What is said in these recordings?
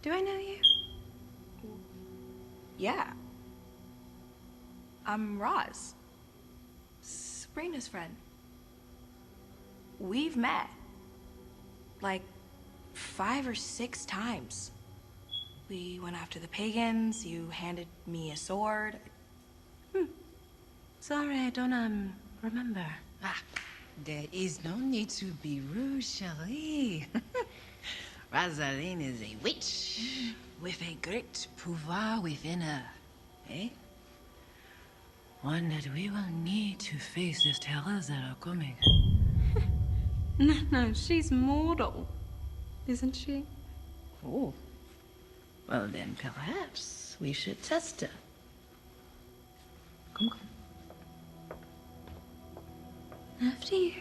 Do I know you? Yeah. I'm Roz. Sabrina's friend. We've met. Like 5 or 6 times. We went after the pagans, you handed me a sword. Sorry, I don't, remember. There is no need to be rude, Cherie. Rosaline is a witch with a great pouvoir within her. Eh? One that we will need to face the terrors that are coming. No, she's mortal. Isn't she? Oh. Well, then perhaps we should test her. Come. After you.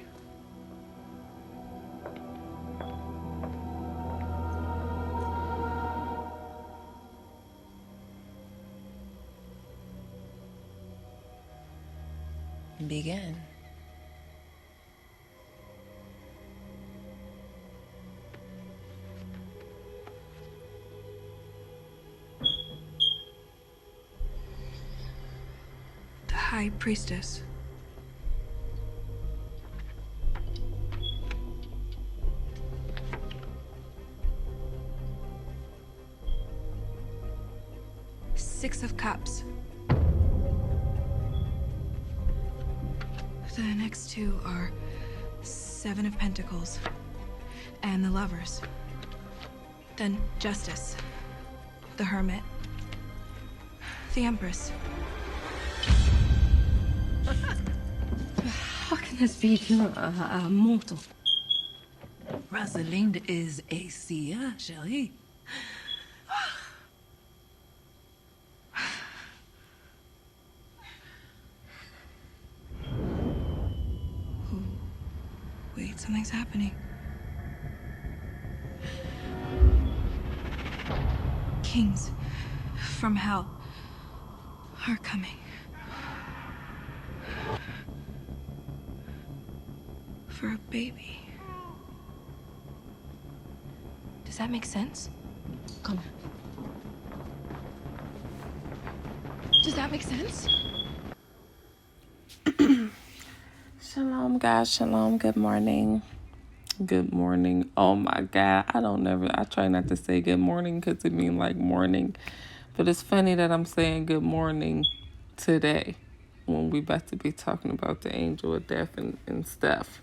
Begin. The High Priestess. Six of Cups. The next two are Seven of Pentacles and the Lovers. Then Justice, the Hermit, the Empress. How can this be if you're a mortal? Rosalind is a seer, Cherie. Wait, something's happening. Kings from hell are coming. For a baby. Does that make sense? Come. Does that make sense? Shalom, guys. Shalom. Good morning. Good morning. Oh my God. I try not to say good morning because it means like morning. But it's funny that I'm saying good morning today when we about to be talking about the angel of death and stuff.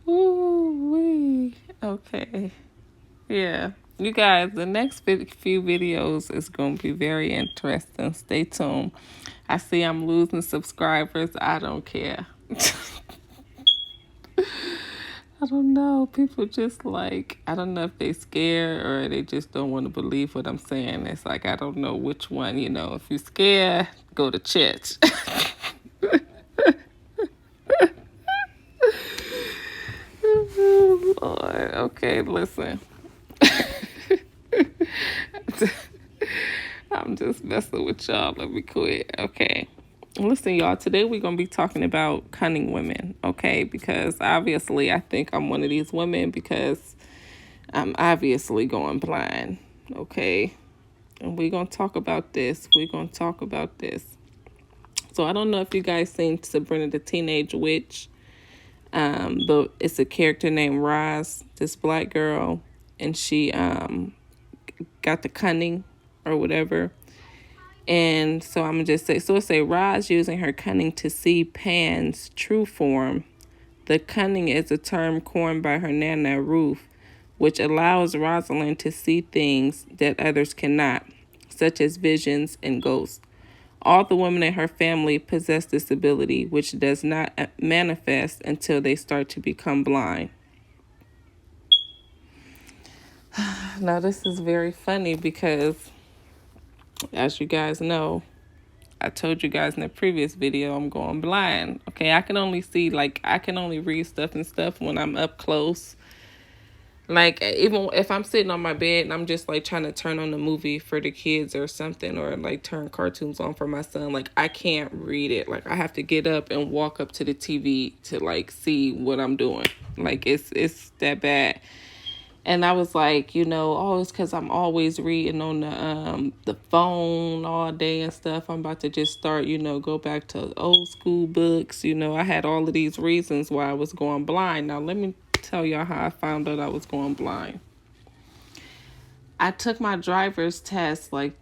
Ooh-wee. Okay. Yeah. You guys, the next few videos is going to be very interesting. Stay tuned. I see I'm losing subscribers. I don't care. I don't know. People just like, I don't know if they scared or they just don't want to believe what I'm saying. It's like, I don't know which one, If you're scared, go to church. Oh, Lord. Okay, listen. I'm just messing with y'all. Let me quit. Okay. Listen, y'all. Today we're going to be talking about cunning women. Okay. Because obviously I think I'm one of these women because I'm obviously going blind. Okay. And we're going to talk about this. So I don't know if you guys seen Sabrina the Teenage Witch. But it's a character named Roz, this black girl. And she got the cunning or whatever. And so I'm going to just say, so it's a Roz using her cunning to see Pan's true form. The cunning is a term coined by her Nana Ruth, which allows Rosalind to see things that others cannot, such as visions and ghosts. All the women in her family possess this ability, which does not manifest until they start to become blind. Now, this is very funny because, as you guys know, I told you guys in the previous video, I'm going blind. Okay, I can only read stuff and stuff when I'm up close. Like, even if I'm sitting on my bed and I'm just like trying to turn on a movie for the kids or something, or like turn cartoons on for my son, like I can't read it. Like I have to get up and walk up to the TV to like see what I'm doing. Like it's that bad. And I was like, oh, it's because I'm always reading on the phone all day and stuff. I'm about to just start, go back to old school books. I had all of these reasons why I was going blind. Now, let me tell y'all how I found out I was going blind. I took my driver's test when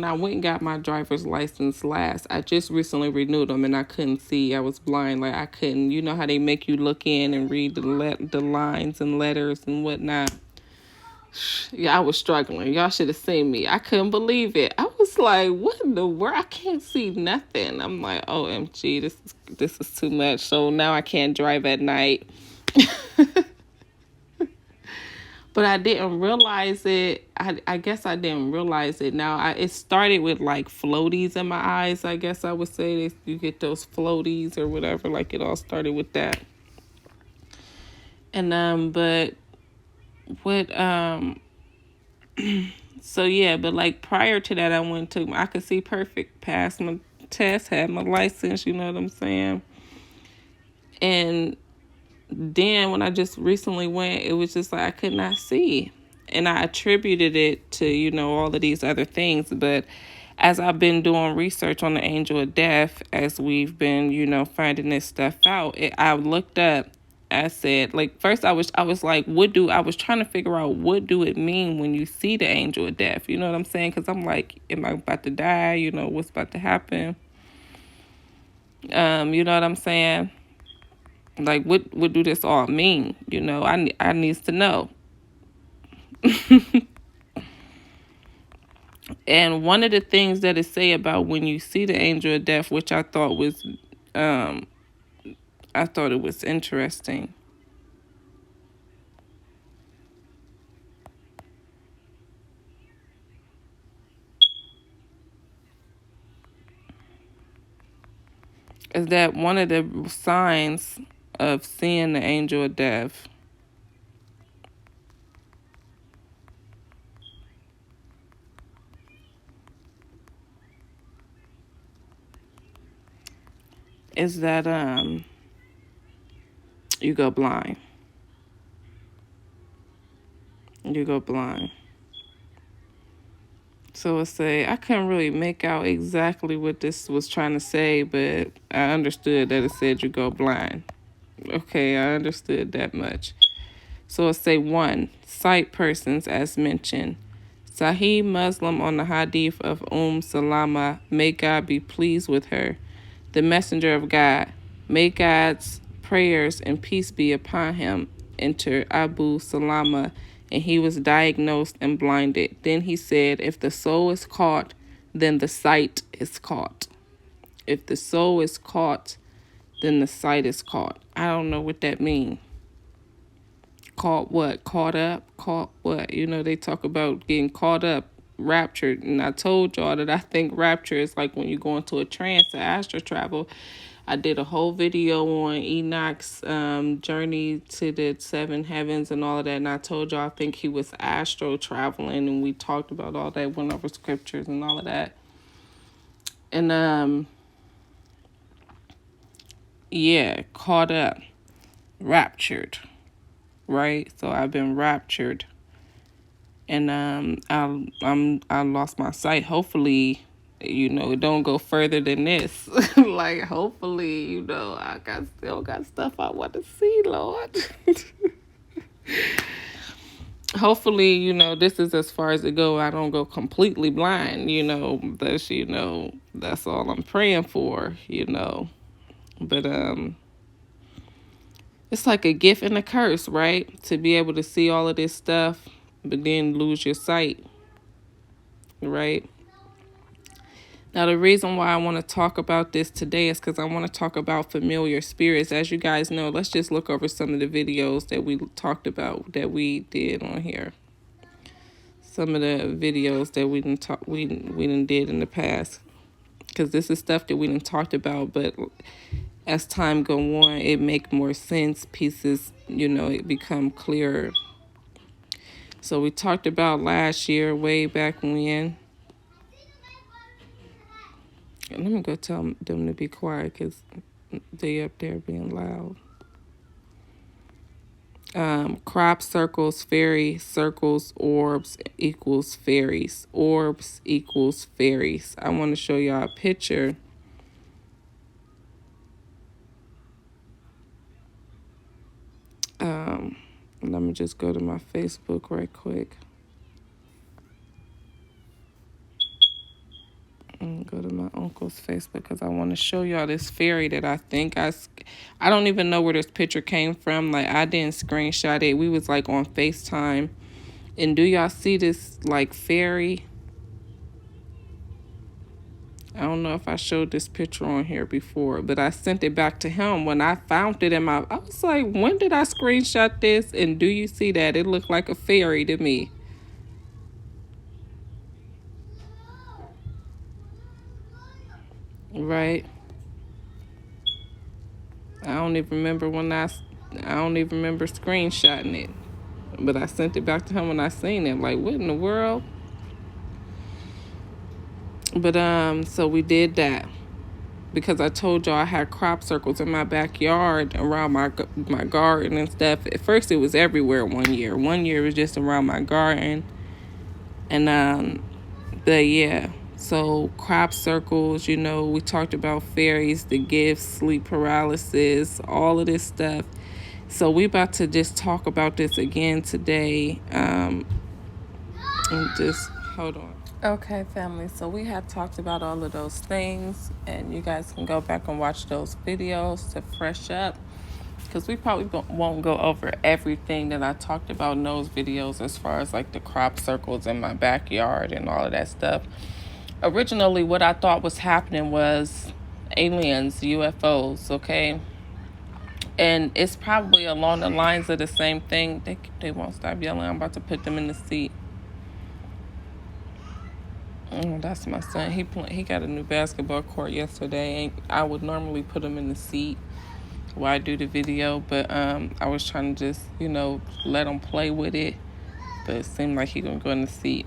I went and got my driver's license last. I just recently renewed them and I couldn't see. I was blind. Like I couldn't, you know how they make you look in and read the lines and letters and whatnot. Yeah, I was struggling. Y'all should have seen me. I couldn't believe it. I was like, what in the world? I can't see nothing. I'm like, OMG, this is too much. So now I can't drive at night. But I didn't realize it. I guess I didn't realize it. Now, it started with like floaties in my eyes, I guess I would say. You get those floaties or whatever. Like it all started with that. And, but what, so yeah, but like prior to that, I could see perfect, passed my test, had my license, you know what I'm saying? And then when I just recently went, it was just like I could not see. And I attributed it to, all of these other things. But as I've been doing research on the angel of death, as we've been, finding this stuff out, I looked up, I said, like, first I was like, I was trying to figure out what do it mean when you see the angel of death? You know what I'm saying? Because I'm like, am I about to die? What's about to happen? You know what I'm saying? Like, what do this all mean? I needs to know. And one of the things that it say about when you see the angel of death, which I thought it was interesting. Is that one of the signs of seeing the angel of death is that you go blind. You go blind. So it say, I couldn't really make out exactly what this was trying to say, but I understood that it said you go blind. Okay, I understood that much. So it say 1, sight persons as mentioned. Sahih Muslim on the hadith of Salama, may God be pleased with her, the messenger of God. May God's prayers and peace be upon him. Enter Abu Salama, and he was diagnosed and blinded. Then he said, if the soul is caught, then the sight is caught. If the soul is caught, then the sight is caught. I don't know what that means. Caught what? Caught up? Caught what? They talk about getting caught up, raptured. And I told y'all that I think rapture is like when you go into a trance, or astral travel. I did a whole video on Enoch's journey to the 7 heavens and all of that. And I told y'all I think he was astral traveling. And we talked about all that, went over scriptures and all of that. And, yeah, caught up, raptured, right? So I've been raptured. And I lost my sight. Hopefully, it don't go further than this. Like, hopefully, I still got stuff I want to see, Lord. Hopefully, this is as far as it go. I don't go completely blind, that's all I'm praying for, But it's like a gift and a curse, right? To be able to see all of this stuff, but then lose your sight, right? Now, the reason why I want to talk about this today is because I want to talk about familiar spirits. As you guys know, let's just look over some of the videos that we talked about, that we did on here. Some of the videos that we didn't did in the past, because this is stuff that we didn't talked about. But as time go on, it make more sense. Pieces, it become clearer. So we talked about last year, way back when. Let me go tell them to be quiet because they up there being loud. Crop circles, fairy circles, orbs equals fairies. Orbs equals fairies. I want to show y'all a picture. Let me just go to my Facebook right quick. And go to my uncle's Facebook because I want to show y'all this fairy that I think I don't even know where this picture came from. Like, I didn't screenshot it. We was like on FaceTime. And do y'all see this like fairy? I don't know if I showed this picture on here before, but I sent it back to him when I found it I was like, when did I screenshot this? And do you see that? It looked like a fairy to me. Right? I don't even remember screenshotting it. But I sent it back to him when I seen it. Like, what in the world? But so we did that. Because I told y'all I had crop circles in my backyard around my garden and stuff. At first it was everywhere one year. One year it was just around my garden. And but yeah. So crop circles, we talked about fairies, the gifts, sleep paralysis, all of this stuff. So we about to just talk about this again today. And just hold on. Okay, family. So we have talked about all of those things, and you guys can go back and watch those videos to fresh up, because we probably won't go over everything that I talked about in those videos as far as like the crop circles in my backyard and all of that stuff. Originally, what I thought was happening was aliens, UFOs, okay? And it's probably along the lines of the same thing. They won't stop yelling. I'm about to put them in the seat. Oh, that's my son. He got a new basketball court yesterday. I would normally put him in the seat while I do the video, but I was trying to just, let him play with it. But it seemed like he gonna go in the seat.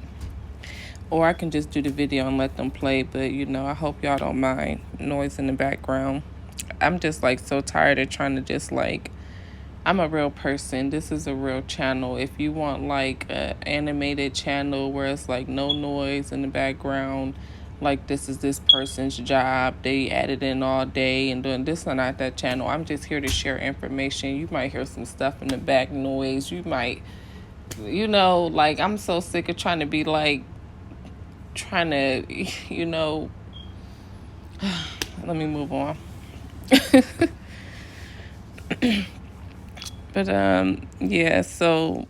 Or I can just do the video and let them play. But, I hope y'all don't mind noise in the background. I'm just, like, so tired of trying to just, like, I'm a real person. This is a real channel. If you want, like, an animated channel where it's, like, no noise in the background, like, this is this person's job, they added in all day and doing this, and not that channel. I'm just here to share information. You might hear some stuff in the back noise. You might, like, I'm so sick of trying to be, like, let me move on. But yeah, so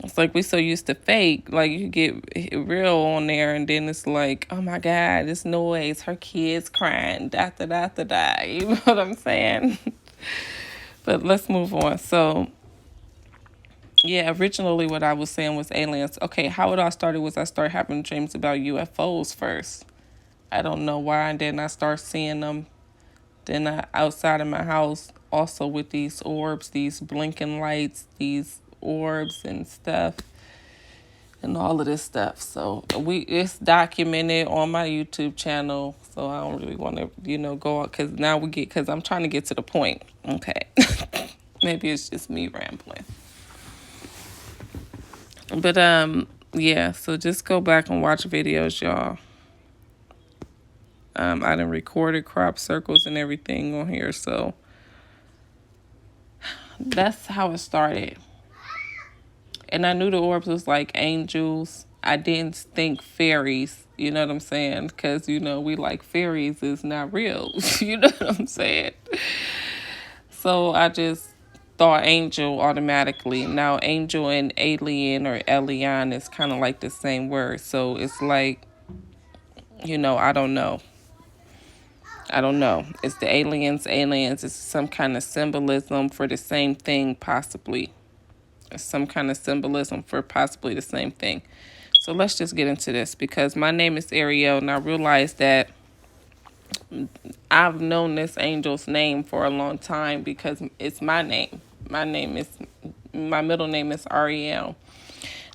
it's like we so used to fake, like you get real on there, and then it's like, oh my God, this noise, her kids crying, da da da da da. You know what I'm saying? But let's move on. So yeah, originally what I was saying was aliens. Okay, how it all started was I started having dreams about UFOs first. I don't know why, and then I start seeing them. Then outside of my house, also with these orbs, these blinking lights, these orbs and stuff, and all of this stuff. So it's documented on my YouTube channel. So I don't really want to, go out because I'm trying to get to the point. Okay, maybe it's just me rambling. But yeah. So just go back and watch videos, y'all. I done recorded crop circles and everything on here, so that's how it started. And I knew the orbs was like angels. I didn't think fairies, you know what I'm saying? Because, we like fairies is not real, you know what I'm saying? So I just thought angel automatically. Now, angel and alien or alien is kind of like the same word. So it's like, I don't know. It's the aliens. It's some kind of symbolism for the same thing, possibly. It's some kind of symbolism for possibly the same thing. So let's just get into this, because my name is Ariel, and I realized that I've known this angel's name for a long time because it's my name. My middle name is Ariel.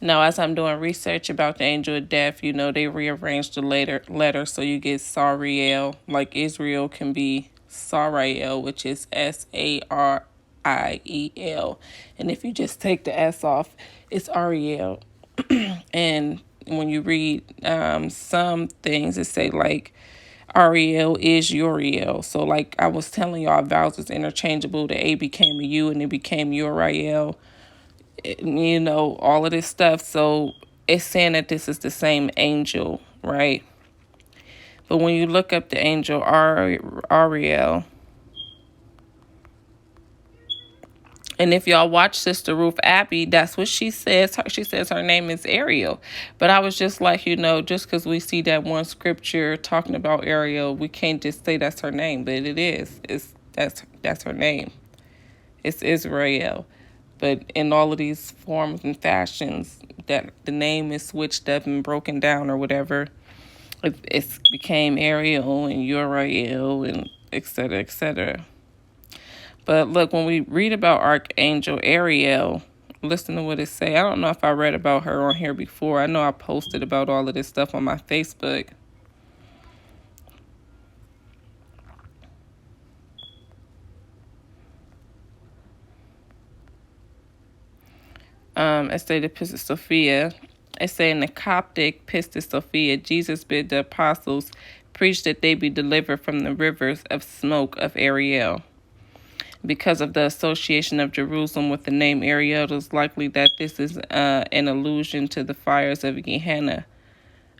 Now, as I'm doing research about the angel of death, they rearranged the letter so you get Sariel. Like Israel can be Sariel, which is Sariel. And if you just take the S off, it's Ariel. And when you read some things, it say like Ariel is Uriel. So like I was telling y'all, vowels is interchangeable. The A became a U and it became Uriel. All of this stuff. So it's saying that this is the same angel, right? But when you look up the angel Ariel, and if y'all watch Sister Ruth Abbey, that's what she says. She says her name is Ariel. But I was just like, just because we see that one scripture talking about Ariel, we can't just say that's her name. But it is. That's her name. It's Israel. But in all of these forms and fashions, that the name is switched up and broken down or whatever, it became Ariel and Uriel and et cetera, et cetera. But look, when we read about Archangel Ariel, listen to what it say. I don't know if I read about her on here before. I know I posted about all of this stuff on my Facebook. It say the Pistis Sophia. It say in the Coptic Pistis Sophia, Jesus bid the apostles preach that they be delivered from the rivers of smoke of Ariel. Because of the association of Jerusalem with the name Ariel, it is likely that this is an allusion to the fires of Gehenna,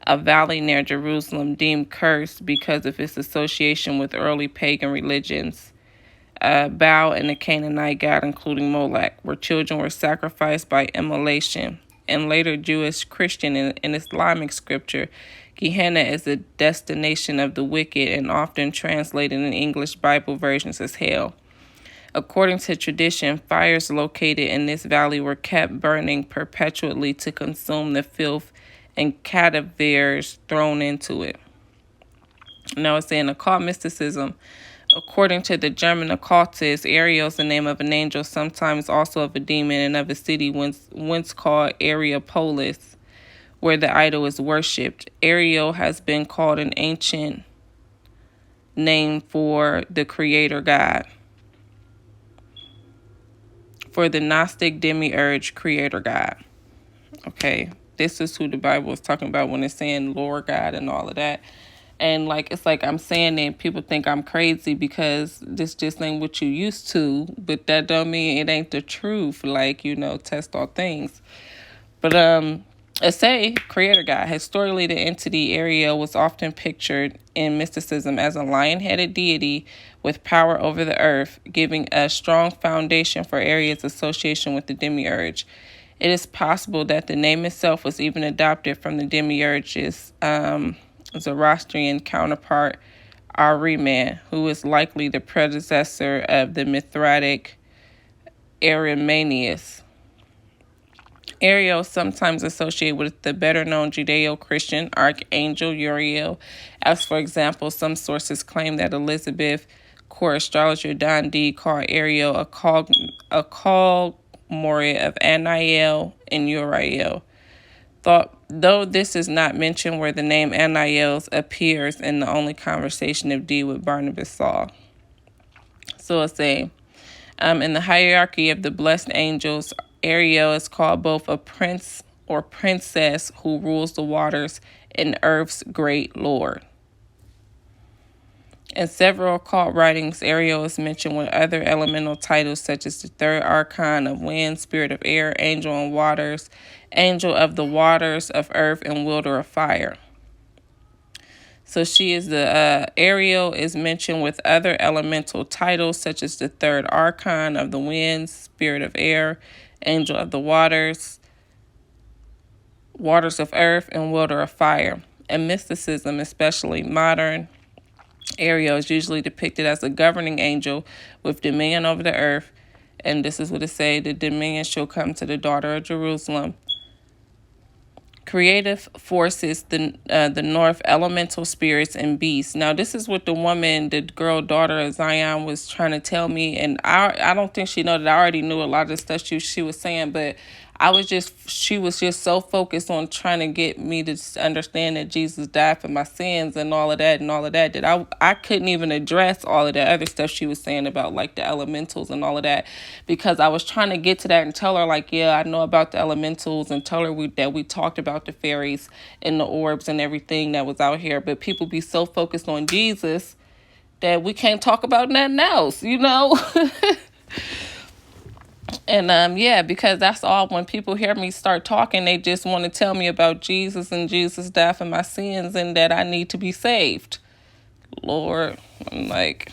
a valley near Jerusalem deemed cursed because of its association with early pagan religions. Baal and the Canaanite god, including Molech, where children were sacrificed by immolation. In later Jewish, Christian, and Islamic scripture, Gehenna is the destination of the wicked and often translated in English Bible versions as hell. According to tradition, fires located in this valley were kept burning perpetually to consume the filth and cadavers thrown into it. Now it's saying occult mysticism. According to the German occultist, Ariel is the name of an angel, sometimes also of a demon, and of a city once called Areopolis, where the idol is worshipped. Ariel has been called an ancient name for the creator god, for the Gnostic demiurge creator god. Okay, this is who the Bible is talking about when it's saying Lord God and all of that. And it's like I'm saying that people think I'm crazy because this just ain't what you used to, but that don't mean it ain't the truth. Test all things. But it say creator God. Historically, the entity Ariel was often pictured in mysticism as a lion-headed deity with power over the earth, giving a strong foundation for Ariel's association with the demiurge. It is possible that the name itself was even adopted from the demiurge's Zoroastrian counterpart, Ahriman, who is likely the predecessor of the Mithridatic Arimaeus. Ariel is sometimes associated with the better-known Judeo-Christian Archangel Uriel, as, for example, some sources claim that Elizabeth court astrologer Don D called Ariel a cogmore of Aniel and Uriel. Though this is not mentioned where the name Aniel appears in the only conversation of D with Barnabas Saul. So it's in the hierarchy of the blessed angels, Ariel is called both a prince or princess who rules the waters and earth's great lord. In several occult writings, Ariel is mentioned with other elemental titles such as the third archon of wind, spirit of air, angel on waters, angel of the waters of earth, and wielder of fire. So she is Ariel is mentioned with other elemental titles such as the third archon of the winds, spirit of air, angel of the waters of earth, and wielder of fire. In mysticism, especially modern, Ariel is usually depicted as a governing angel with dominion over the earth. And this is what it say: the dominion shall come to the daughter of Jerusalem. creative forces, the north, elemental spirits and beasts. Now this is what the woman, the girl daughter of Zion, was trying to tell me, and I don't think she know that I already knew a lot of the stuff she was saying, but she was just so focused on trying to get me to understand that Jesus died for my sins and all of that that I couldn't even address all of the other stuff she was saying about like the elementals and all of that, because I was trying to get to that and tell her like, yeah, I know about the elementals, and tell her that we talked about the fairies and the orbs and everything that was out here, but people be so focused on Jesus that we can't talk about nothing else, you know? And yeah, because that's all, when people hear me start talking, they just want to tell me about Jesus and Jesus died for my sins and that I need to be saved. Lord, I'm like,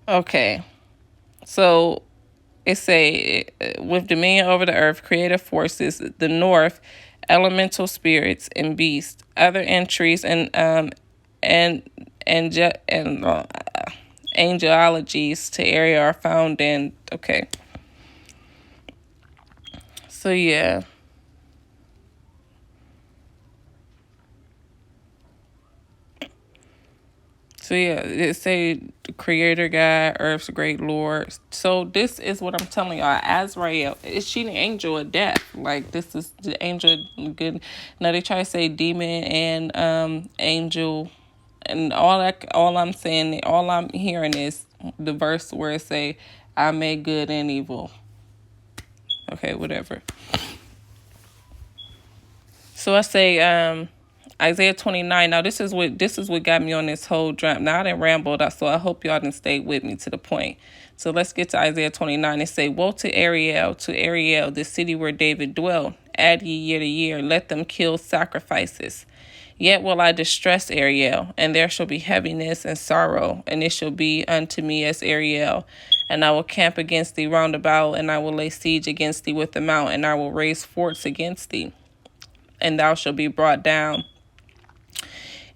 okay. So it's with dominion over the earth, creative forces, the north, elemental spirits and beasts, other entries and angelologies to area are found in. Okay. So yeah. So yeah, it say the creator God, earth's great Lord. So this is what I'm telling y'all. Azrael, is she the angel of death? Like, this is the angel of good. Now they try to say demon and angel and all that. All I'm hearing is the verse where it say, I made good and evil. Okay, whatever. So I say Isaiah 29. Now this is what got me on this whole jump. Now I didn't ramble, so I hope y'all didn't stay with me to the point. So let's get to Isaiah 29. It say, woe to Ariel, the city where David dwelt. Add ye year to year, let them kill sacrifices. Yet will I distress Ariel, and there shall be heaviness and sorrow, and it shall be unto me as Ariel. And I will camp against thee round about, and I will lay siege against thee with the mount, and I will raise forts against thee. And thou shalt be brought down,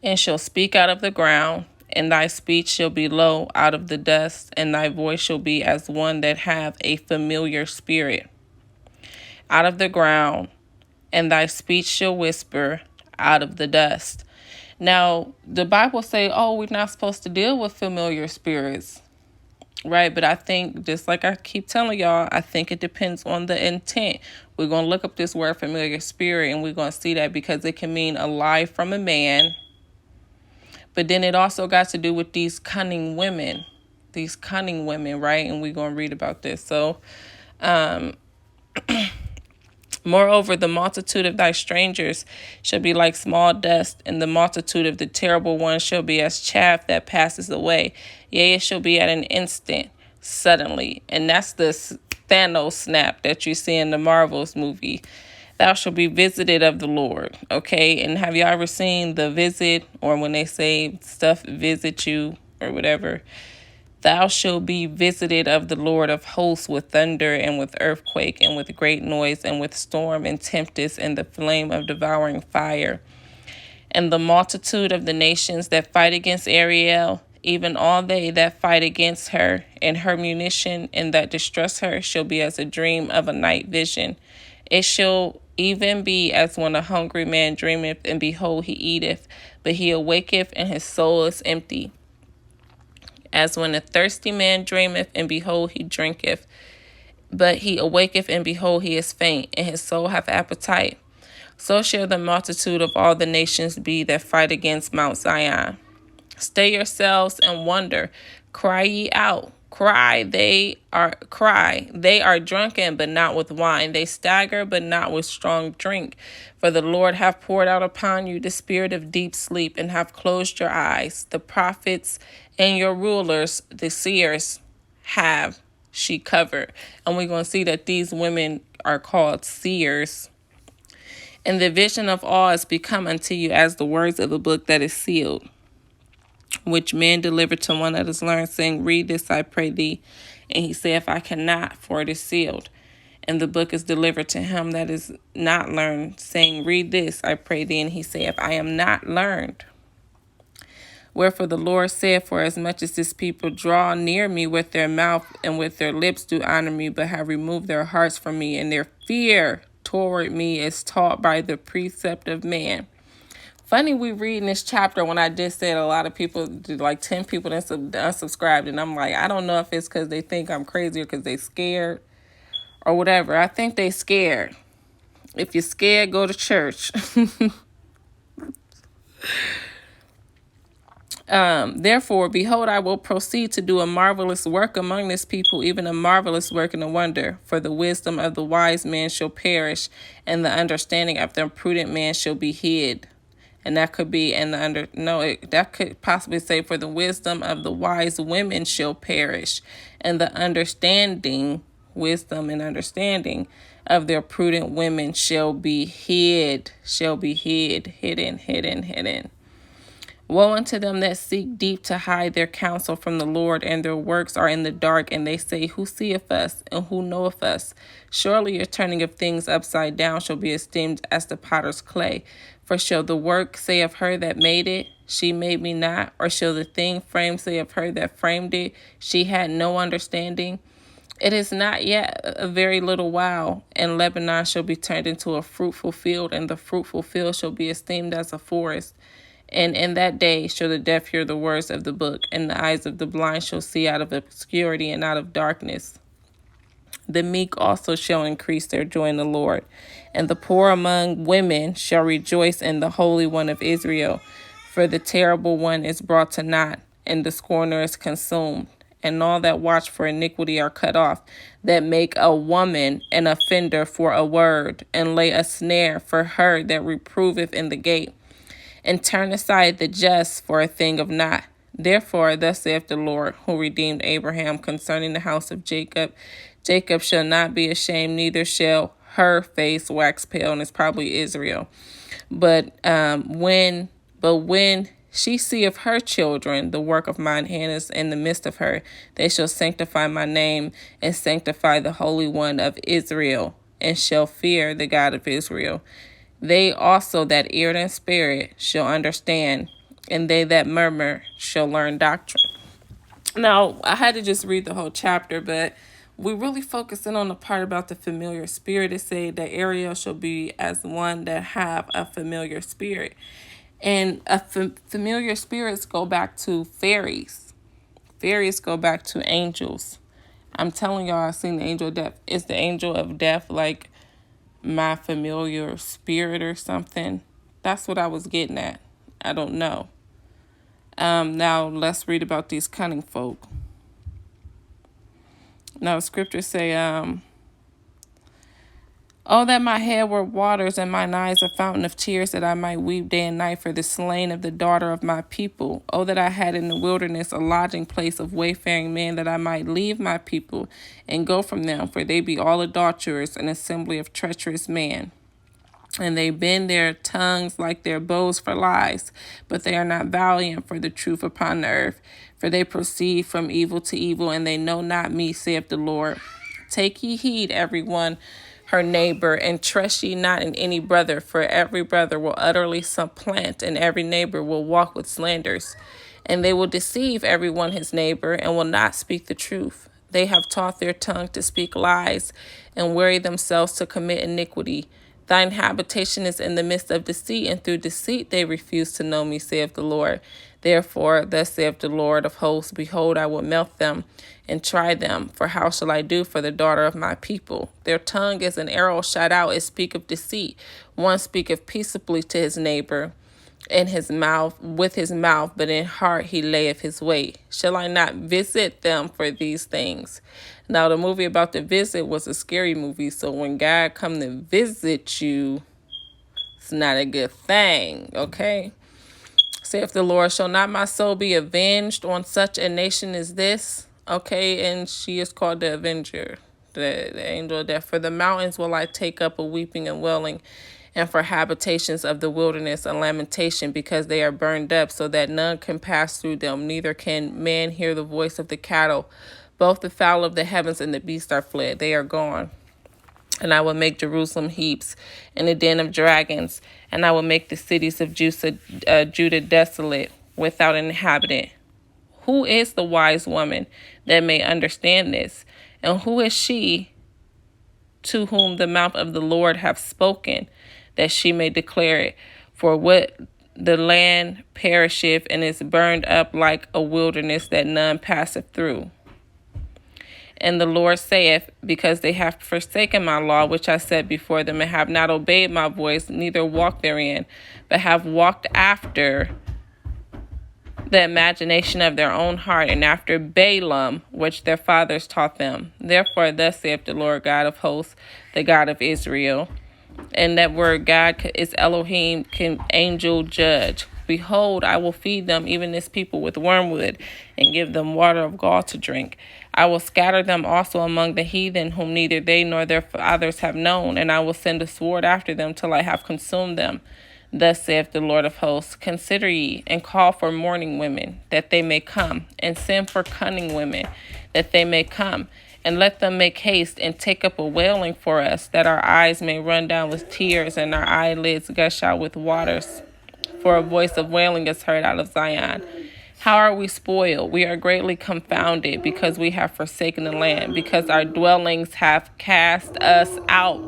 and shall speak out of the ground, and thy speech shall be low out of the dust, and thy voice shall be as one that have a familiar spirit out of the ground, and thy speech shall whisper out of the dust. Now, the Bible say, oh, we're not supposed to deal with familiar spirits, right? But I think, just like I keep telling y'all, I think it depends on the intent. We're going to look up this word familiar spirit, and we're going to see that, because it can mean a lie from a man. But then it also got to do with these cunning women, right? And we're going to read about this. So, moreover, the multitude of thy strangers shall be like small dust, and the multitude of the terrible ones shall be as chaff that passes away. Yea, it shall be at an instant, suddenly. And that's the Thanos snap that you see in the Marvels movie. Thou shalt be visited of the Lord. Okay, and have y'all ever seen The Visit, or when they say stuff visit you or whatever? Thou shalt be visited of the Lord of hosts with thunder and with earthquake and with great noise and with storm and tempest and the flame of devouring fire. And the multitude of the nations that fight against Ariel, even all they that fight against her, and her munition and that distress her, shall be as a dream of a night vision. It shall even be as when a hungry man dreameth, and behold, he eateth, but he awaketh, and his soul is empty. As when a thirsty man dreameth, and behold, he drinketh, but he awaketh, and behold, he is faint, and his soul hath appetite. So shall the multitude of all the nations be that fight against Mount Zion. Stay yourselves and wonder. Cry ye out. Cry. They are drunken, but not with wine. They stagger, but not with strong drink. For the Lord hath poured out upon you the spirit of deep sleep, and hath closed your eyes. The prophets and your rulers, the seers, have she covered. And we're going to see that these women are called seers. And the vision of all is become unto you as the words of a book that is sealed, which men delivered to one that is learned, saying, read this, I pray thee. And he saith, I cannot, for it is sealed. And the book is delivered to him that is not learned, saying, read this, I pray thee. And he saith, I am not learned. Wherefore the Lord said, for as much as this people draw near me with their mouth and with their lips do honor me, but have removed their hearts from me, and their fear toward me is taught by the precept of man. Funny, we read in this chapter when I just said a lot of people, like 10 people that unsubscribed, and I'm like, I don't know if it's because they think I'm crazy or because they scared or whatever. I think they scared. If you're scared, go to church. Therefore, behold, I will proceed to do a marvelous work among this people, even a marvelous work and a wonder. For the wisdom of the wise man shall perish, and the understanding of the prudent man shall be hid. And that could be that could possibly say, for the wisdom of the wise women shall perish, and the wisdom and understanding of their prudent women shall be hidden. Woe unto them that seek deep to hide their counsel from the Lord, and their works are in the dark, and they say, who seeth us, and who knoweth us? Surely your turning of things upside down shall be esteemed as the potter's clay. For shall the work say of her that made it, she made me not? Or shall the thing framed say of her that framed it, she had no understanding? It is not yet a very little while, and Lebanon shall be turned into a fruitful field, and the fruitful field shall be esteemed as a forest. And in that day shall the deaf hear the words of the book, and the eyes of the blind shall see out of obscurity and out of darkness. The meek also shall increase their joy in the Lord, and the poor among women shall rejoice in the Holy One of Israel. For the terrible one is brought to naught, and the scorner is consumed, and all that watch for iniquity are cut off, that make a woman an offender for a word, and lay a snare for her that reproveth in the gate, and turn aside the just for a thing of naught. Therefore, thus saith the Lord, who redeemed Abraham concerning the house of Jacob, Jacob shall not be ashamed, neither shall her face wax pale, and it's probably Israel. But when she seeth her children, the work of mine hand is in the midst of her, they shall sanctify my name, and sanctify the Holy One of Israel, and shall fear the God of Israel. They also that erred in spirit shall understand, and they that murmur shall learn doctrine. Now, I had to just read the whole chapter, but we're really focusing on the part about the familiar spirit. It say that Ariel shall be as one that have a familiar spirit. And familiar spirits go back to fairies. Fairies go back to angels. I'm telling y'all, I've seen the angel of death. Is the angel of death like my familiar spirit or something? That's what I was getting at. I don't know. Now let's read about these cunning folk. Now the scriptures say, oh, that my head were waters and mine eyes a fountain of tears, that I might weep day and night for the slain of the daughter of my people. Oh, that I had in the wilderness a lodging place of wayfaring men, that I might leave my people and go from them, for they be all adulterers, an assembly of treacherous men. And they bend their tongues like their bows for lies, but they are not valiant for the truth upon the earth. For they proceed from evil to evil, and they know not me, saith the Lord. Take ye heed, every one her neighbor, and trust ye not in any brother, for every brother will utterly supplant, and every neighbor will walk with slanders. And they will deceive every one his neighbor, and will not speak the truth. They have taught their tongue to speak lies, and weary themselves to commit iniquity. Thine habitation is in the midst of deceit, and through deceit they refuse to know me, saith the Lord. Therefore, thus saith the Lord of hosts, behold, I will melt them and try them. For how shall I do for the daughter of my people? Their tongue is an arrow shot out, it speaketh deceit. One speaketh peaceably to his neighbor, in his mouth, with his mouth, but in heart he layeth his way. Shall I not visit them for these things? Now, the movie about the visit was a scary movie, so when God come to visit you, it's not a good thing, okay? Saith the Lord, shall not my soul be avenged on such a nation as this? Okay, and she is called the Avenger, the angel of death. For the mountains will I take up a weeping and wailing, and for habitations of the wilderness a lamentation, because they are burned up, so that none can pass through them, neither can man hear the voice of the cattle. Both the fowl of the heavens and the beast are fled, they are gone. And I will make Jerusalem heaps and a den of dragons, and I will make the cities of Judah desolate, without an inhabitant. Who is the wise woman that may understand this? And who is she to whom the mouth of the Lord hath spoken, that she may declare it. For what the land perisheth and is burned up like a wilderness that none passeth through. And the Lord saith, because they have forsaken my law, which I set before them, and have not obeyed my voice, neither walked therein, but have walked after the imagination of their own heart, and after Balaam, which their fathers taught them. Therefore, thus saith the Lord God of hosts, the God of Israel. And that word God is Elohim, can angel judge. Behold, I will feed them, even this people, with wormwood, and give them water of gall to drink. I will scatter them also among the heathen, whom neither they nor their fathers have known, and I will send a sword after them till I have consumed them. Thus saith the Lord of hosts, consider ye, and call for mourning women, that they may come, and send for cunning women, that they may come, and let them make haste and take up a wailing for us, that our eyes may run down with tears, and our eyelids gush out with waters. For a voice of wailing is heard out of Zion. How are we spoiled? We are greatly confounded, because we have forsaken the land, because our dwellings have cast us out.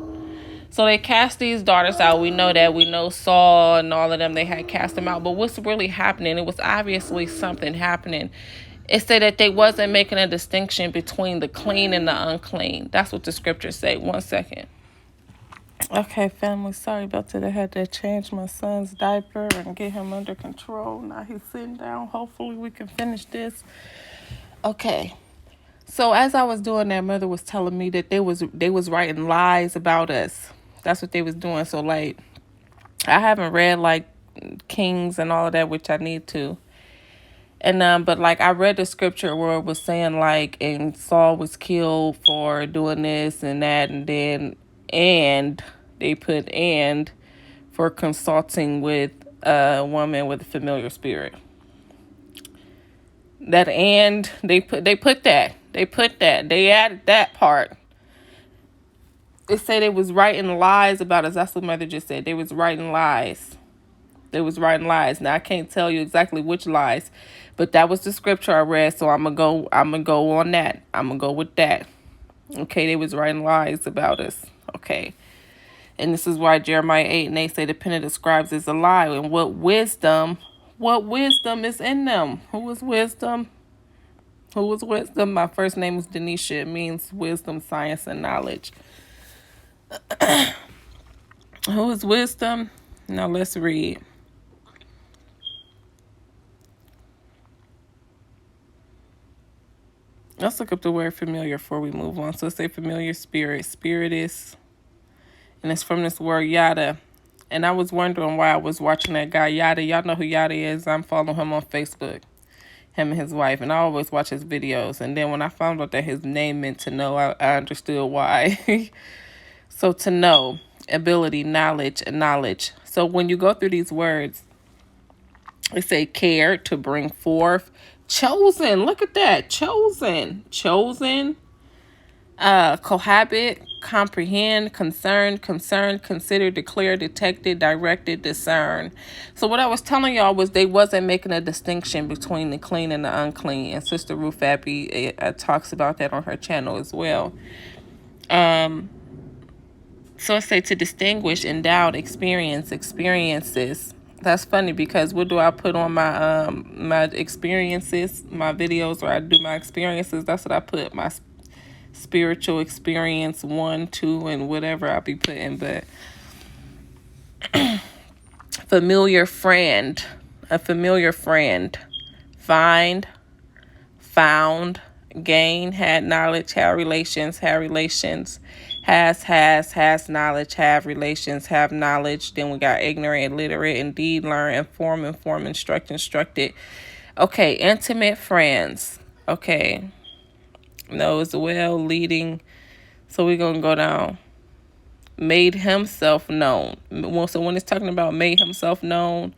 So they cast these daughters out. We know that. We know Saul and all of them, they had cast them out. But what's really happening? It was obviously something happening. It said that they wasn't making a distinction between the clean and the unclean. That's what the scriptures say. 1 second. Okay, family, sorry about that. I had to change my son's diaper and get him under control. Now he's sitting down. Hopefully we can finish this. Okay. So as I was doing that, mother was telling me that they was writing lies about us. That's what they was doing. So like, I haven't read like Kings and all of that, which I need to. And but like I read the scripture where it was saying like, and Saul was killed for doing this and that, and then and they put and for consulting with a woman with a familiar spirit. That and they put that. They added that part. They said they was writing lies about us. That's what mother just said. They was writing lies. Now I can't tell you exactly which lies, but that was the scripture I read. So I'm gonna go on that. I'm gonna go with that. Okay, they was writing lies about us. Okay. And this is why Jeremiah 8:8 say the pen of the scribes is a lie. And what wisdom is in them? Who is wisdom? My first name is Denisha. It means wisdom, science, and knowledge. Who is wisdom? Now let's read. Let's look up the word familiar before we move on. So let's say familiar spirit. Spirit is, and it's from this word yada. And I was wondering why I was watching that guy Yada. Y'all know who Yada is. I'm following him on Facebook. Him and his wife. And I always watch his videos. And then when I found out that his name meant to know, I understood why. So to know, ability, knowledge, and knowledge. So when you go through these words, they say care, to bring forth. Chosen. Look at that. Chosen. Cohabit, comprehend, concern, consider, declare, detected, directed, discern. So what I was telling y'all was they wasn't making a distinction between the clean and the unclean. And Sister Ruth Abbey talks about that on her channel as well. So I say to distinguish, endowed, experiences. That's funny because what do I put on my my experiences, my videos where I do my experiences? That's what I put, my spiritual experience 1, 2, and whatever I'll be putting. But familiar friend, a familiar friend, find, found, gain, had knowledge, had relations, has knowledge, have relations, have knowledge. Then we got ignorant, illiterate, indeed, learn, inform, instructed. Okay, intimate friends. Okay, knows well, leading. So we're gonna go down. Made himself known. So when it's talking about made himself known,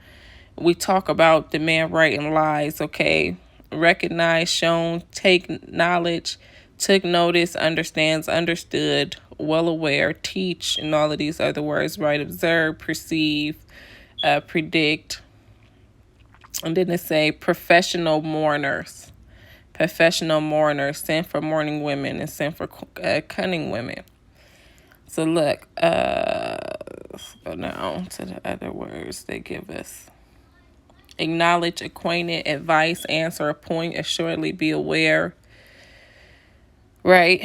we talk about the man writing lies. Okay, recognize, shown, take knowledge, took notice, understands, understood, well aware, teach, and all of these other words, right? Observe, perceive, predict. And then they say professional mourners, sent for mourning women and sent for cunning women. So look, let's go now to the other words they give us. Acknowledge, acquainted, advice, answer, appoint, assuredly, be aware. Right?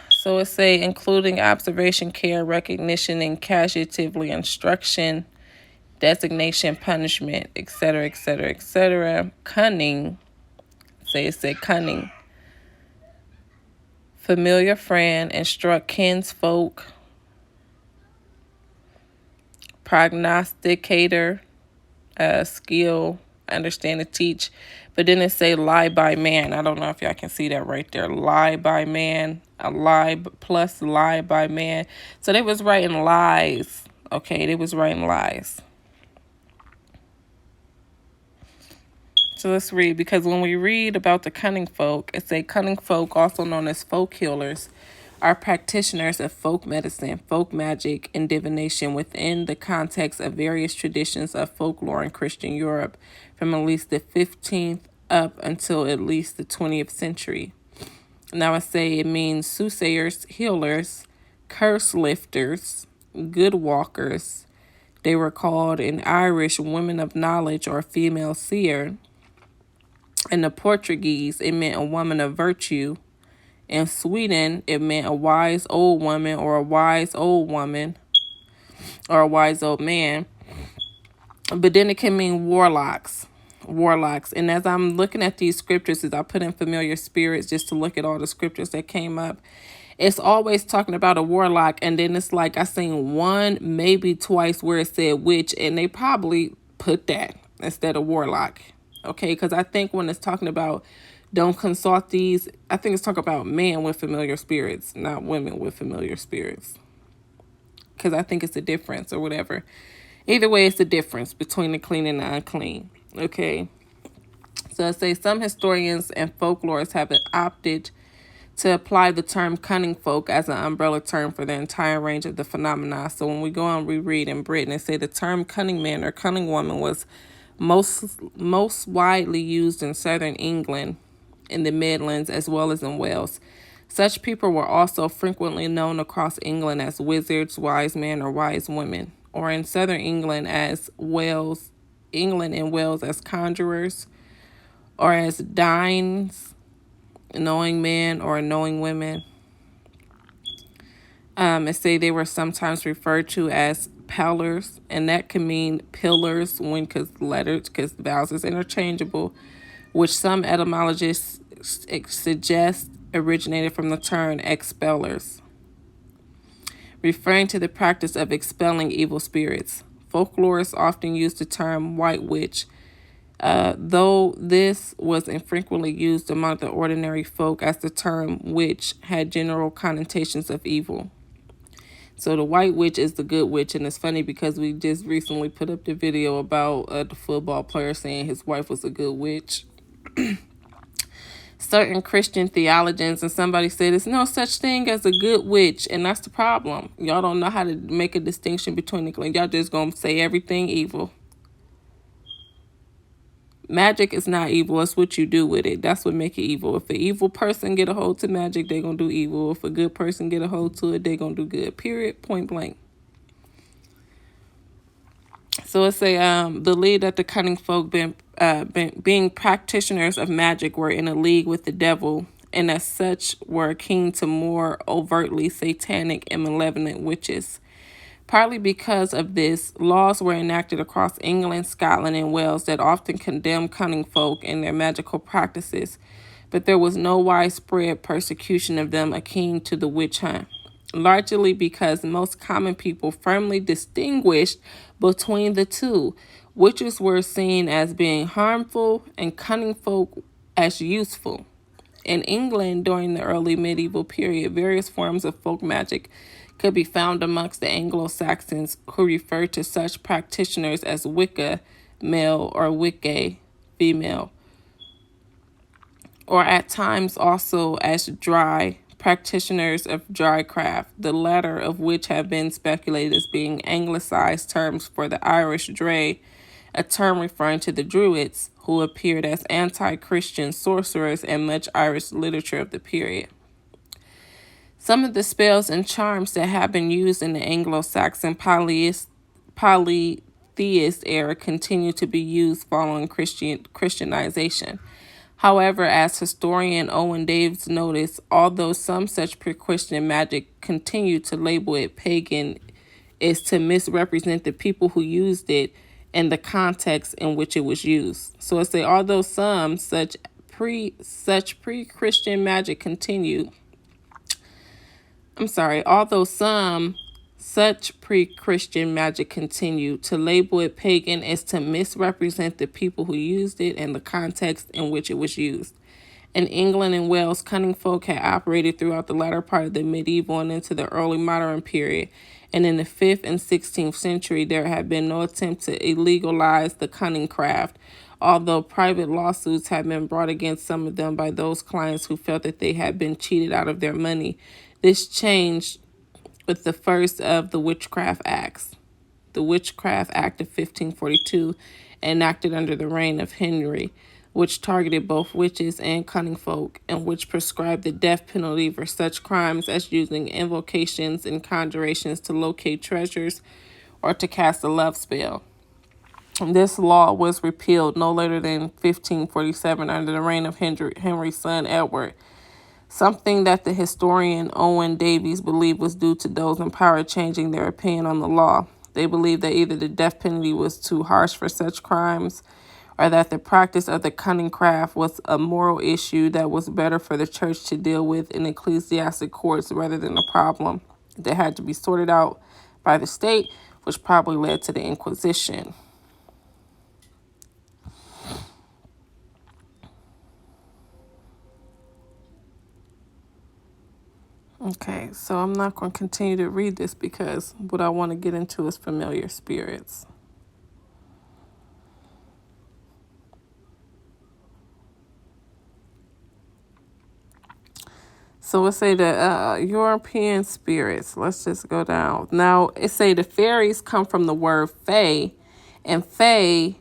So it say including observation, care, recognition, and casuatively instruction, designation, punishment, etc., etc., etc. Cunning. Say it said cunning. Familiar friend, instruct kinsfolk, prognosticator, skill, understand to teach. But then it say lie by man. I don't know if y'all can see that right there. Lie by man, a lie plus lie by man. So they was writing lies. Okay, they was writing lies. So let's read, because when we read about the cunning folk, it say cunning folk, also known as folk healers, are practitioners of folk medicine, folk magic, and divination within the context of various traditions of folklore in Christian Europe from at least the 15th up until at least the 20th century. Now I say it means soothsayers, healers, curse lifters, good walkers. They were called in Irish women of knowledge or female seer. In the Portuguese, it meant a woman of virtue. In Sweden, it meant a wise old woman or a wise old woman or a wise old man. But then it can mean warlocks. Warlocks. And as I'm looking at these scriptures, as I put in familiar spirits just to look at all the scriptures that came up, it's always talking about a warlock. And then it's like I seen one, maybe twice where it said witch, and they probably put that instead of warlock. Okay, because I think when it's talking about don't consult these, I think it's talking about men with familiar spirits, not women with familiar spirits. Because I think it's a difference or whatever. Either way, it's the difference between the clean and the unclean. Okay. So I say some historians and folklorists have opted to apply the term cunning folk as an umbrella term for the entire range of the phenomena. So when we go on reread in Britain, it say the term cunning man or cunning woman was most widely used in southern England, in the Midlands, as well as in Wales. Such people were also frequently known across England as wizards, wise men, or wise women, or in southern England and Wales as conjurers, or as dines, knowing men or knowing women. It say they were sometimes referred to as pellers, and that can mean pillars because vowels is interchangeable, which some etymologists suggest originated from the term expellers, referring to the practice of expelling evil spirits. Folklorists often use the term white witch, though this was infrequently used among the ordinary folk, as the term witch had general connotations of evil. So the white witch is the good witch, and it's funny because we just recently put up the video about the football player saying his wife was a good witch. Certain Christian theologians and somebody said there's no such thing as a good witch, and that's the problem. Y'all don't know how to make a distinction between the clean. Y'all just gonna say everything evil. Magic is not evil. It's what you do with it. That's what make it evil. If an evil person get a hold to magic, they gonna do evil. If a good person get a hold to it, they gonna do good. Period. Point blank. So it say believe that the cunning folk being practitioners of magic were in a league with the devil, and as such were keen to more overtly satanic and malevolent witches. Partly because of this, laws were enacted across England, Scotland, and Wales that often condemned cunning folk and their magical practices, but there was no widespread persecution of them akin to the witch hunt, largely because most common people firmly distinguished between the two. Witches were seen as being harmful and cunning folk as useful. In England, during the early medieval period, various forms of folk magic could be found amongst the Anglo-Saxons, who referred to such practitioners as Wicca, male, or Wiccae, female, or at times also as dry, practitioners of dry craft, the latter of which have been speculated as being anglicized terms for the Irish Dre, a term referring to the Druids, who appeared as anti-Christian sorcerers in much Irish literature of the period. Some of the spells and charms that have been used in the Anglo-Saxon polytheist era continue to be used following Christianization. However, as historian Owen Daves noticed, although some such pre-Christian magic continued to label it pagan, is to misrepresent the people who used it and the context in which it was used. So it's say although some such pre-Christian magic continued, although some such pre-Christian magic continued, to label it pagan is to misrepresent the people who used it and the context in which it was used. In England and Wales, cunning folk had operated throughout the latter part of the medieval and into the early modern period, and in the 5th and 16th century there had been no attempt to illegalize the cunning craft, although private lawsuits had been brought against some of them by those clients who felt that they had been cheated out of their money. This changed with the first of the Witchcraft Acts. The Witchcraft Act of 1542, enacted under the reign of Henry, which targeted both witches and cunning folk, and which prescribed the death penalty for such crimes as using invocations and conjurations to locate treasures or to cast a love spell. This law was repealed no later than 1547 under the reign of Henry's son Edward, something that the historian Owen Davies believed was due to those in power changing their opinion on the law. They believed that either the death penalty was too harsh for such crimes, or that the practice of the cunning craft was a moral issue that was better for the church to deal with in ecclesiastic courts rather than a problem that had to be sorted out by the state, which probably led to the Inquisition. Okay, so I'm not going to continue to read this because what I want to get into is familiar spirits. So let's say the European spirits. Let's just go down. Now, it say the fairies come from the word fae, and fae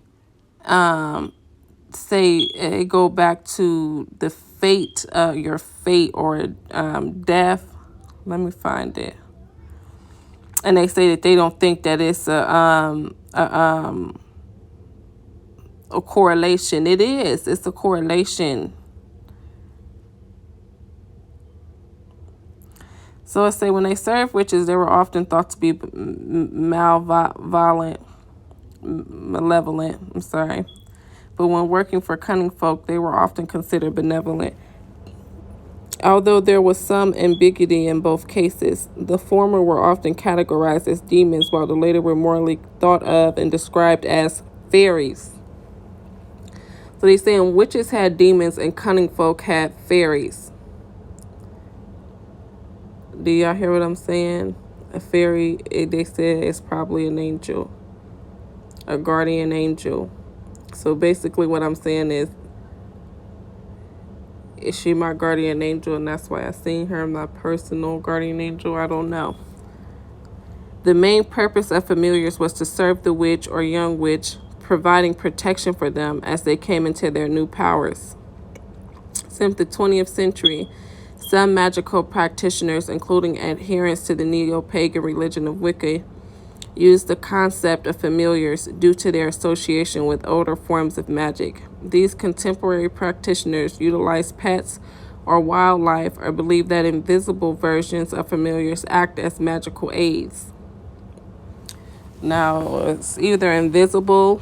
say it go back to the fate, your fate or death. Let me find it. And they say that they don't think that it's a correlation. It is. It's a correlation. So I say when they served witches, they were often thought to be malevolent. But when working for cunning folk, they were often considered benevolent. Although there was some ambiguity in both cases, the former were often categorized as demons, while the later were morally thought of and described as fairies. So they're saying witches had demons and cunning folk had fairies. Do y'all hear what I'm saying? A fairy, they said, is probably an angel, a guardian angel. So basically what I'm saying is she my guardian angel, and that's why I seen her, my personal guardian angel? I don't know. The main purpose of familiars was to serve the witch or young witch, providing protection for them as they came into their new powers. Since the 20th century, some magical practitioners, including adherents to the neo-pagan religion of Wicca, use the concept of familiars due to their association with older forms of magic. These contemporary practitioners utilize pets or wildlife or believe that invisible versions of familiars act as magical aids. Now, it's either invisible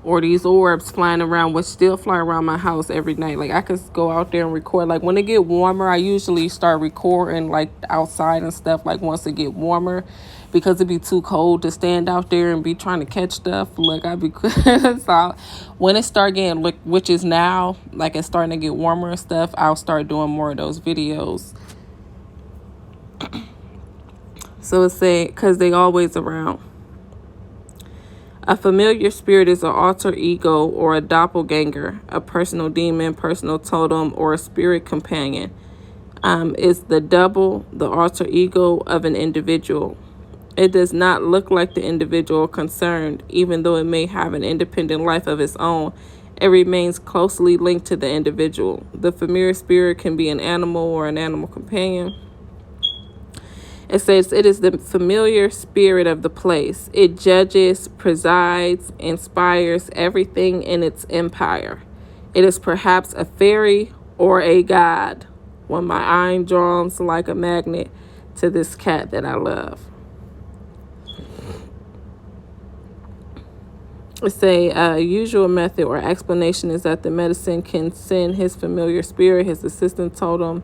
or these orbs flying around, which still fly around my house every night. Like, I could go out there and record. Like, when it get warmer, I usually start recording, like, outside and stuff, like, once it get warmer, because it'd be too cold to stand out there and be trying to catch stuff. Like, I'd be... So, when it start getting, like, which is now, like, it's starting to get warmer and stuff, I'll start doing more of those videos. So, it's say, because they always around. A familiar spirit is an alter ego or a doppelganger, a personal demon, personal totem, or a spirit companion. It's the double, the alter ego of an individual. It does not look like the individual concerned, even though it may have an independent life of its own. It remains closely linked to the individual. The familiar spirit can be an animal or an animal companion. It says it is the familiar spirit of the place. It judges, presides, inspires everything in its empire. It is perhaps a fairy or a god, when my eye draws like a magnet to this cat that I love. It's a usual method or explanation is that the medicine can send his familiar spirit, his assistant totem,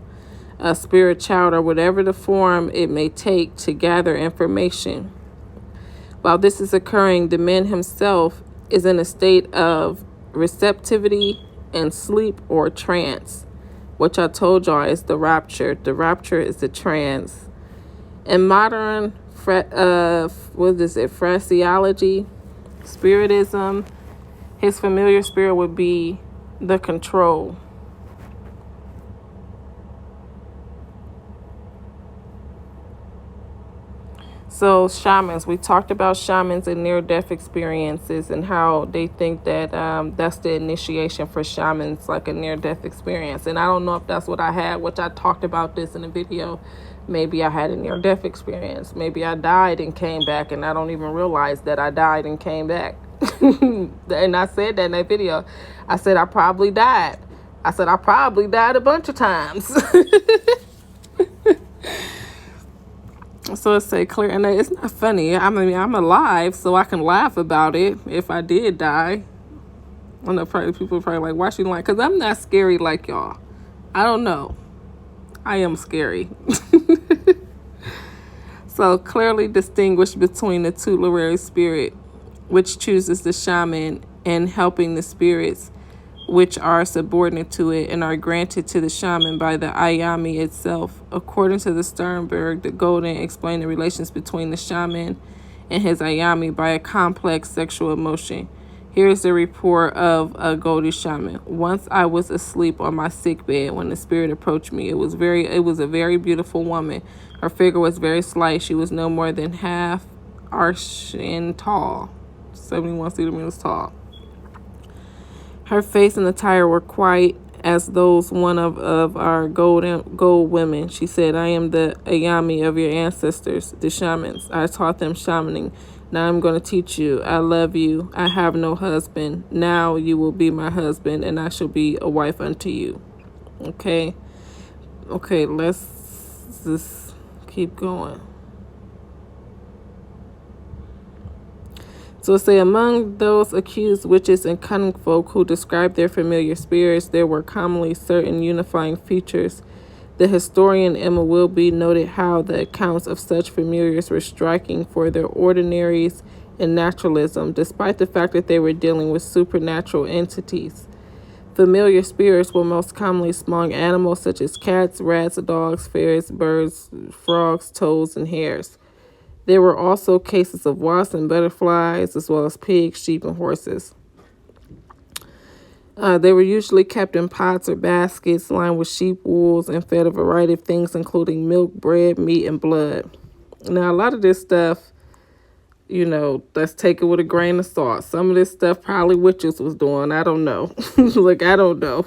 a spirit child, or whatever the form it may take to gather information. While this is occurring, the man himself is in a state of receptivity and sleep or trance, which I told y'all is the rapture. The rapture is the trance. In modern, phraseology, spiritism, his familiar spirit would be the control. So shamans, we talked about shamans and near-death experiences and how they think that that's the initiation for shamans, like a near-death experience. And I don't know if that's what I had, which I talked about this in a video. Maybe I had a near-death experience. Maybe I died and came back and I don't even realize that I died and came back. And I said that in that video. I said I probably died. I said I probably died a bunch of times. So it's clear, and it's not funny. I mean, I'm alive, so I can laugh about it if I did die. I know probably people are probably like, why she lying? Because I'm not scary like y'all. I don't know. I am scary. So clearly distinguish between the tutelary spirit, which chooses the shaman, and helping the spirits, which are subordinate to it and are granted to the shaman by the Ayami itself. According to the Sternberg, the Golden explained the relations between the shaman and his Ayami by a complex sexual emotion. Here's the report of a Goldie shaman. Once I was asleep on my sick bed when the spirit approached me. It was a very beautiful woman. Her figure was very slight. She was no more than half arch and tall, 71 centimeters tall. Her face and attire were quite as those one of our gold women. She said, I am the Ayami of your ancestors, the shamans. I taught them shamaning. Now I'm going to teach you. I love you. I have no husband. Now you will be my husband, and I shall be a wife unto you. Okay, let's just keep going. So say among those accused witches and cunning folk who described their familiar spirits, there were commonly certain unifying features. The historian Emma Wilby noted how the accounts of such familiars were striking for their ordinaries and naturalism, despite the fact that they were dealing with supernatural entities. Familiar spirits were most commonly small animals such as cats, rats, dogs, fairies, birds, frogs, toads, and hares. There were also cases of wasps and butterflies, as well as pigs, sheep, and horses. They were usually kept in pots or baskets lined with sheep wools and fed a variety of things, including milk, bread, meat, and blood. Now, a lot of this stuff, let's take it with a grain of salt. Some of this stuff probably witches was doing. I don't know. I don't know.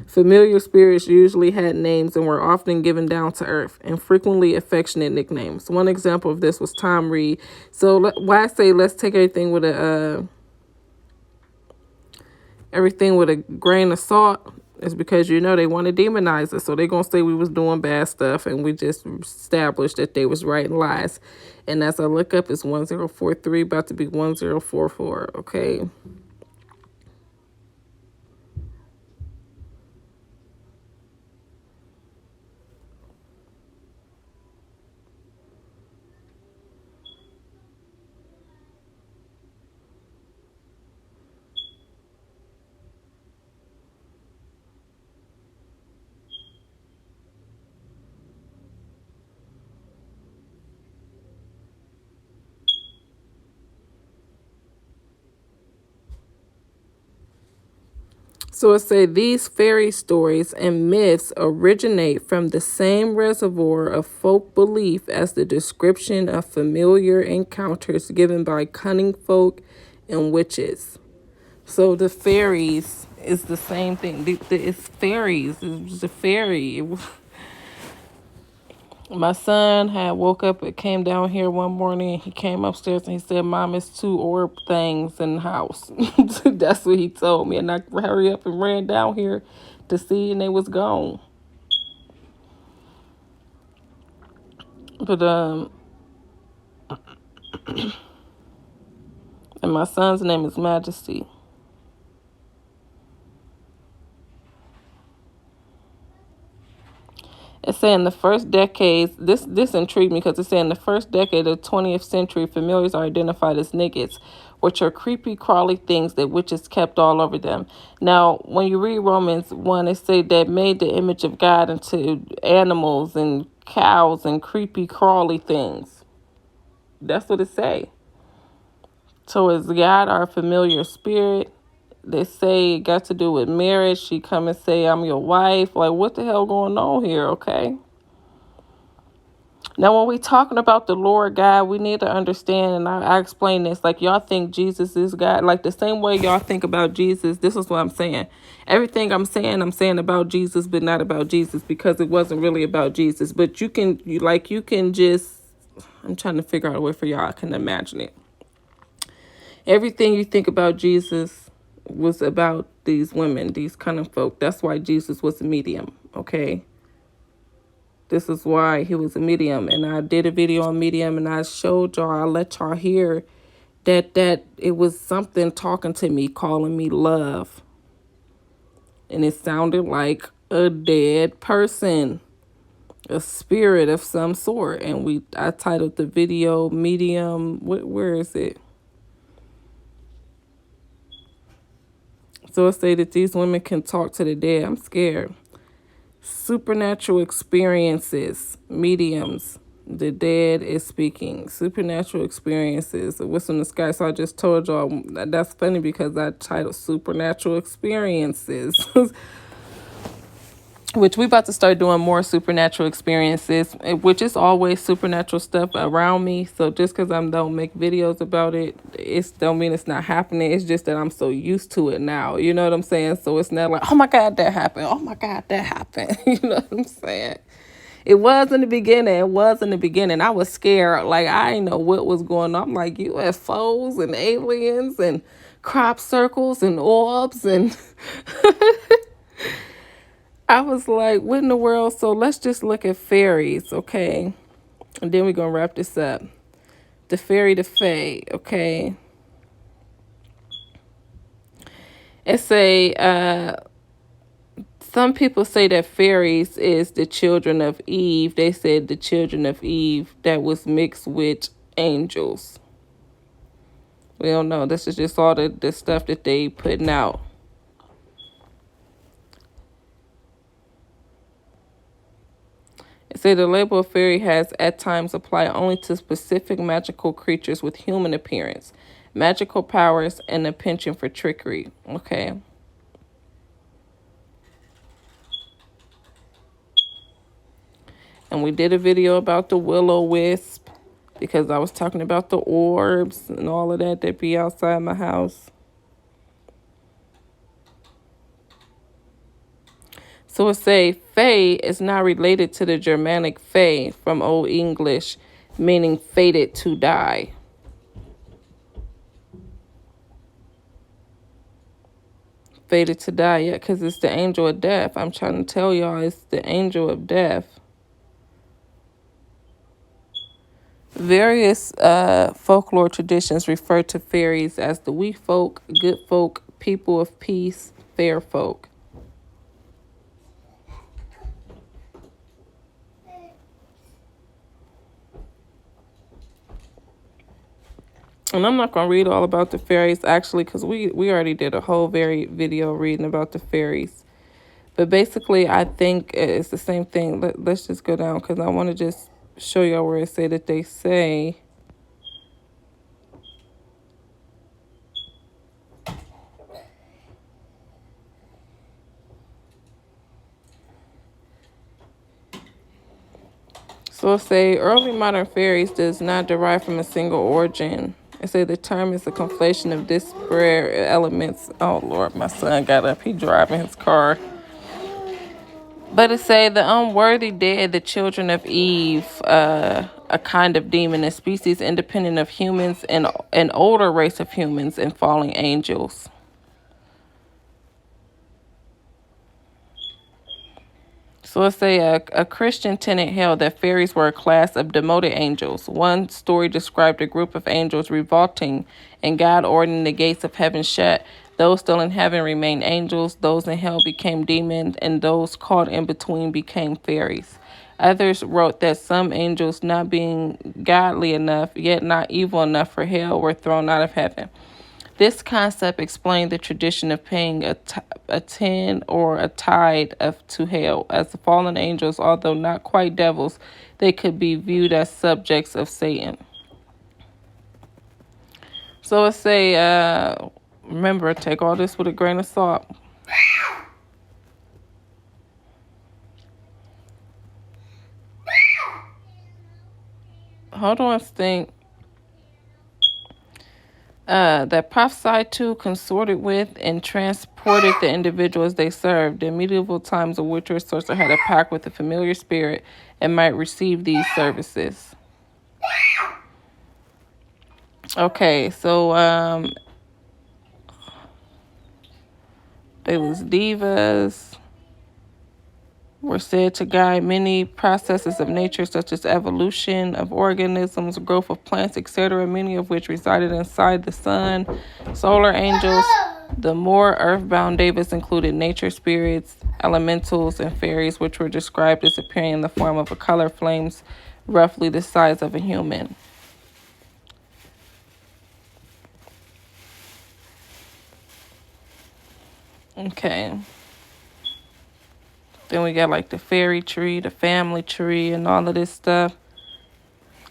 Familiar spirits usually had names and were often given down to earth and frequently affectionate nicknames. One example of this was Tom Reed. So why I say let's take everything with a grain of salt is because they want to demonize us. So they're gonna say we was doing bad stuff, and we just established that they was writing lies. And as I look up, it's 1043 about to be 1044. Okay. So it say these fairy stories and myths originate from the same reservoir of folk belief as the description of familiar encounters given by cunning folk and witches. So the fairies is the same thing. It's fairies. It was a fairy. My son had woke up and came down here one morning. He came upstairs and he said, "Mom, it's two orb things in the house." That's what he told me. And I hurry up and ran down here to see, and they was gone. But and my son's name is Majesty. It said in the first decades, this intrigued me because it said in the first decade of the 20th century, familiars are identified as niggas, which are creepy, crawly things that witches kept all over them. Now, when you read Romans 1, it say that made the image of God into animals and cows and creepy, crawly things. That's what it say. So is God our familiar spirit? They say it got to do with marriage. She come and say, "I'm your wife." Like, what the hell going on here, okay? Now, when we talking about the Lord God, we need to understand, and I explain this, like, y'all think Jesus is God. Like, the same way y'all think about Jesus, this is what I'm saying. Everything I'm saying about Jesus, but not about Jesus, because it wasn't really about Jesus. But you can just, I'm trying to figure out a way for y'all can imagine it. Everything you think about Jesus was about these women, these cunning folk. That's why Jesus was a medium, okay? This is why he was a medium. And I did a video on medium, and I showed y'all, I let y'all hear that it was something talking to me, calling me love. And it sounded like a dead person, a spirit of some sort. And I titled the video Medium. Where is it? So it say that these women can talk to the dead. I'm scared. Supernatural experiences, mediums. The dead is speaking. Supernatural experiences. What's in the sky? So I just told y'all that's funny because I titled Supernatural Experiences. Which we about to start doing more supernatural experiences, which is always supernatural stuff around me. So just because I don't make videos about it, it don't mean it's not happening. It's just that I'm so used to it now. You know what I'm saying? So it's not like, oh my God, that happened. Oh my God, that happened. You know what I'm saying? It was in the beginning. I was scared. Like, I didn't know what was going on. I'm like, UFOs and aliens and crop circles and orbs and... I was like, what in the world? So let's just look at fairies, okay? And then we're going to wrap this up. The fairy, the fae, okay? It say, some people say that fairies is the children of Eve. They said the children of Eve that was mixed with angels. We don't know. This is just all the stuff that they putting out. It said the label of fairy has at times applied only to specific magical creatures with human appearance, magical powers, and a penchant for trickery. Okay. And we did a video about the will-o-wisp because I was talking about the orbs and all of that be outside my house. So it say, fae is not related to the Germanic fae from Old English, meaning fated to die. Fated to die, yeah, because it's the angel of death. I'm trying to tell y'all, it's the angel of death. Various folklore traditions refer to fairies as the wee folk, good folk, people of peace, fair folk. And I'm not going to read all about the fairies, actually, because we already did a whole video reading about the fairies. But basically, I think it's the same thing. Let's just go down, because I want to just show y'all where it say that they say... So it say, early modern fairies does not derive from a single origin. It say the term is a conflation of disparate elements. Oh, Lord, my son got up. He driving his car. But it say the unworthy dead, the children of Eve, a kind of demon, a species independent of humans, and an older race of humans and fallen angels. So let's say a Christian tenet held that fairies were a class of demoted angels. One story described a group of angels revolting, and God ordering the gates of heaven shut. Those still in heaven remained angels, those in hell became demons, and those caught in between became fairies. Others wrote that some angels, not being godly enough, yet not evil enough for hell, were thrown out of heaven. This concept explained the tradition of paying a tin or a tithe to hell. As the fallen angels, although not quite devils, they could be viewed as subjects of Satan. So let's say, remember, take all this with a grain of salt. Hold on, Stink. That prophesied to, consorted with, and transported the individuals they served. In medieval times, a witch or sorcerer had a pact with a familiar spirit and might receive these services. Okay, so they was divas, were said to guide many processes of nature, such as evolution of organisms, growth of plants, etc., many of which resided inside the sun. Solar angels, the more earthbound devas included nature spirits, elementals, and fairies, which were described as appearing in the form of a color flames roughly the size of a human. Okay. Then we got like the fairy tree, the family tree, and all of this stuff.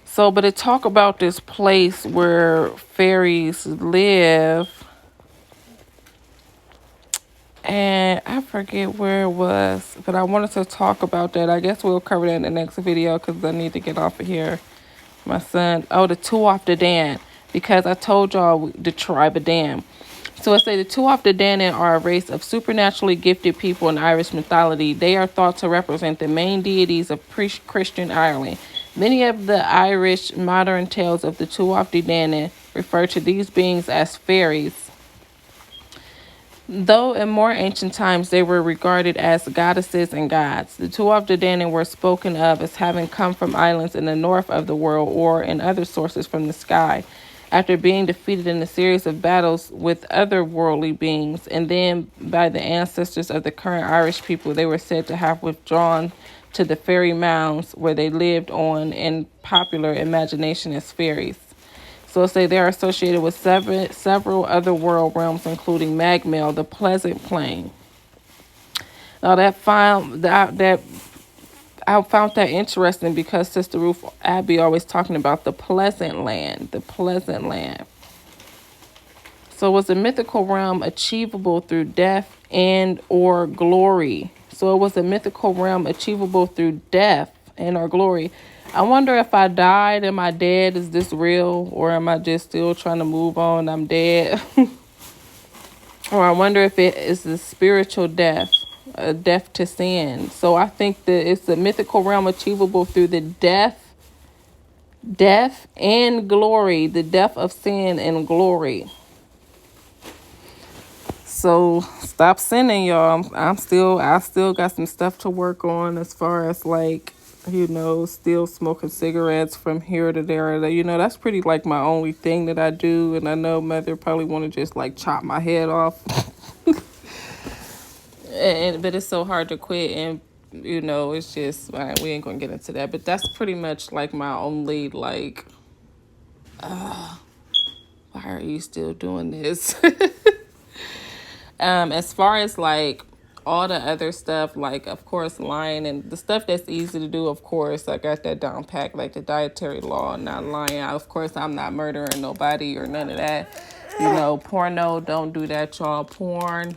So, but it talk about this place where fairies live. And I forget where it was, but I wanted to talk about that. I guess we'll cover that in the next video because I need to get off of here. My son, the Tuatha De Dan, because I told y'all the tribe of Dan. So it say the Tuatha De Danann are a race of supernaturally gifted people in Irish mythology. They are thought to represent the main deities of pre-Christian Ireland. Many of the Irish modern tales of the Tuatha De Danann refer to these beings as fairies, though in more ancient times they were regarded as goddesses and gods. The Tuatha De Danann were spoken of as having come from islands in the north of the world or in other sources from the sky. After being defeated in a series of battles with other worldly beings, and then by the ancestors of the current Irish people, they were said to have withdrawn to the fairy mounds where they lived on in popular imagination as fairies. So say they are associated with several other world realms, including Magmel, the Pleasant Plain. Now that I found that interesting because Sister Ruth Abbey always talking about the Pleasant Land, the Pleasant Land. So was a mythical realm achievable through death and or glory. So it was a mythical realm achievable through death and or glory. I wonder if I died, am I dead? Is this real? Or am I just still trying to move on? I'm dead. Or I wonder if it is a spiritual death, a death to sin. So I think that it's a mythical realm achievable through the death and glory, the death of sin and glory. So stop sinning, y'all. I still got some stuff to work on as far as like, still smoking cigarettes from here to there. That's pretty like my only thing that I do. And I know Mother probably want to just like chop my head off. But it's so hard to quit, and it's just we ain't gonna get into that. But that's pretty much like my only like. Why are you still doing this? As far as like all the other stuff, like of course lying and the stuff that's easy to do, of course I got that down packed, like the dietary law, not lying. Of course I'm not murdering nobody or none of that. Porno, don't do that, y'all. Porn,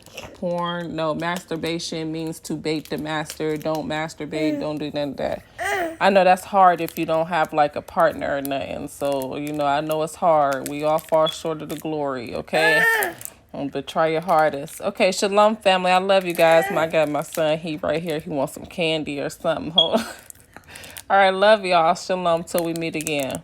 no. Masturbation means to bait the master. Don't masturbate, don't do none of that. I know that's hard if you don't have like a partner or nothing. So, I know it's hard. We all fall short of the glory, okay? But try your hardest. Okay, shalom, family. I love you guys. My God, my son, he right here. He wants some candy or something. Hold on. All right, love y'all. Shalom till we meet again.